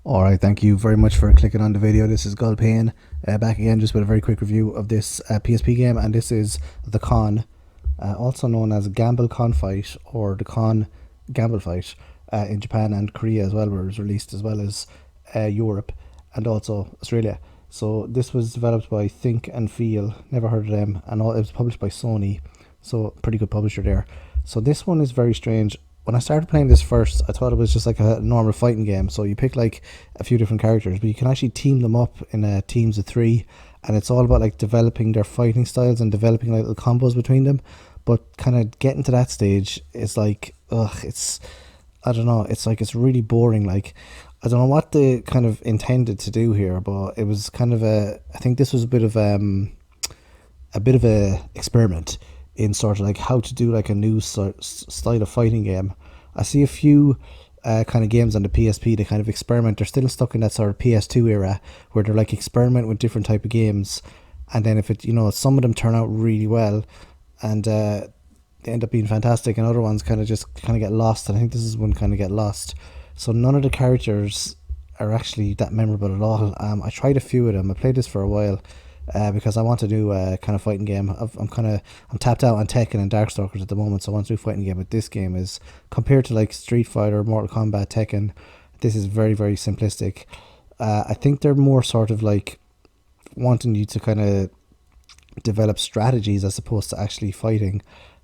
Alright, thank you very much for clicking on the video. This is Gulpain, back again just with a very quick review of this PSP game, and this is the Con, also known as Gamble Con Fight or the Con Gamble Fight in Japan and Korea as well, where it was released, as well as Europe and also Australia. So this was developed by Think and Feel, never heard of them, and it was published by Sony, so pretty good publisher there. So this one is very strange. When I started playing this first, I thought it was just like a normal fighting game. So you pick like a few different characters, but you can actually team them up in teams of 3, and it's all about like developing their fighting styles and developing like little combos between them. But kind of getting to that stage is like, I don't know, it's really boring. Like, I don't know what they kind of intended to do here, but it was kind of I think this was a bit of a experiment in sort of like how to do like a new style of fighting game. I see a few kind of games on the PSP that kind of experiment. They're still stuck in that sort of PS2 era where they're like experiment with different type of games, and then if it, some of them turn out really well and they end up being fantastic, and other ones kind of get lost. And I think this is one kind of get lost. So none of the characters are actually that memorable at all. I tried a few of them. I played this for a while. Because I want to do a kind of fighting game. I'm tapped out on Tekken and Darkstalkers at the moment, so I want to do a fighting game. But this game is, compared to like Street Fighter, Mortal Kombat, Tekken, this is very, very simplistic. I think they're more sort of like wanting you to kind of develop strategies as opposed to actually fighting,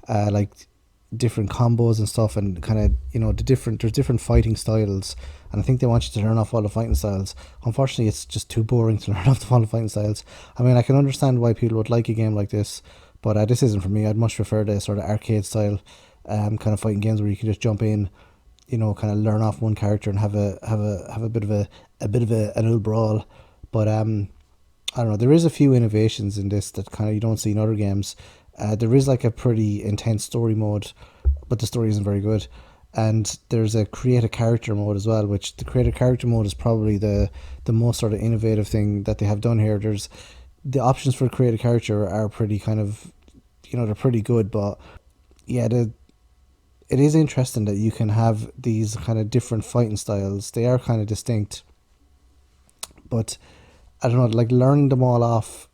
like different combos and stuff, and kind of there's different fighting styles, and I think they want you to learn off all the fighting styles. Unfortunately, it's just too boring to learn off all the fighting styles. I mean, I can understand why people would like a game like this, but this isn't for me. I'd much prefer the sort of arcade style kind of fighting games where you can just jump in, kind of learn off one character and have a bit of an old brawl. But I don't know, there is a few innovations in this that kind of you don't see in other games. There is like a pretty intense story mode, but the story isn't very good. And there's a create a character mode as well, which the create a character mode is probably the most sort of innovative thing that they have done here. There's the options for create a character are pretty kind of, they're pretty good, but yeah, it is interesting that you can have these kind of different fighting styles. They are kind of distinct, but I don't know, like learning them all off,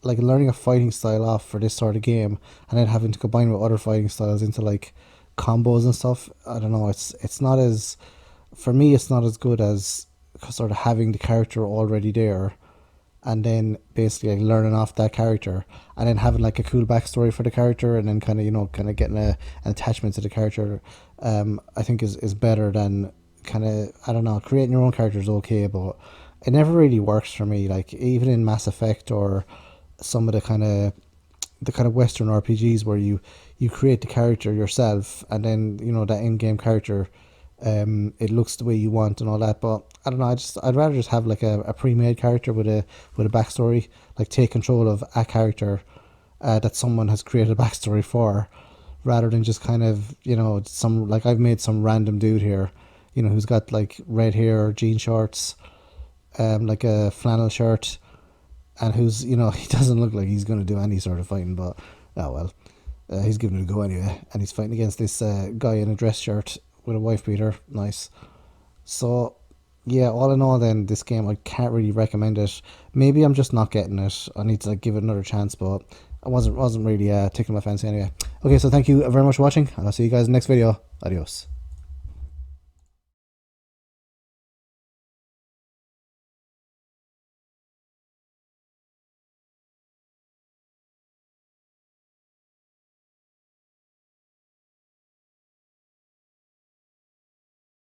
like learning a fighting style off for this sort of game, and then having to combine with other fighting styles into like combos and stuff. I don't know, it's not as, for me it's not as good as sort of having the character already there and then basically like learning off that character and then having like a cool backstory for the character, and then kind of getting an attachment to the character. I think is better than kind of, I don't know, creating your own character is okay, but it never really works for me. Like even in Mass Effect or some of the kind of Western RPGs where you create the character yourself, and then that in-game character, it looks the way you want and all that. But I don't know, I'd rather just have like a pre-made character with a backstory, like take control of a character that someone has created a backstory for, rather than just kind of some, like I've made some random dude here, who's got like red hair, jean shorts, like a flannel shirt, and who's, he doesn't look like he's going to do any sort of fighting, but oh well, he's giving it a go anyway, and he's fighting against this guy in a dress shirt with a wife beater. Nice. So yeah, all in all then, this game I can't really recommend it. Maybe I'm just not getting it. I need to like give it another chance, but I wasn't really tickling my fancy anyway. Okay, so thank you very much for watching, and I'll see you guys in the next video. Adios.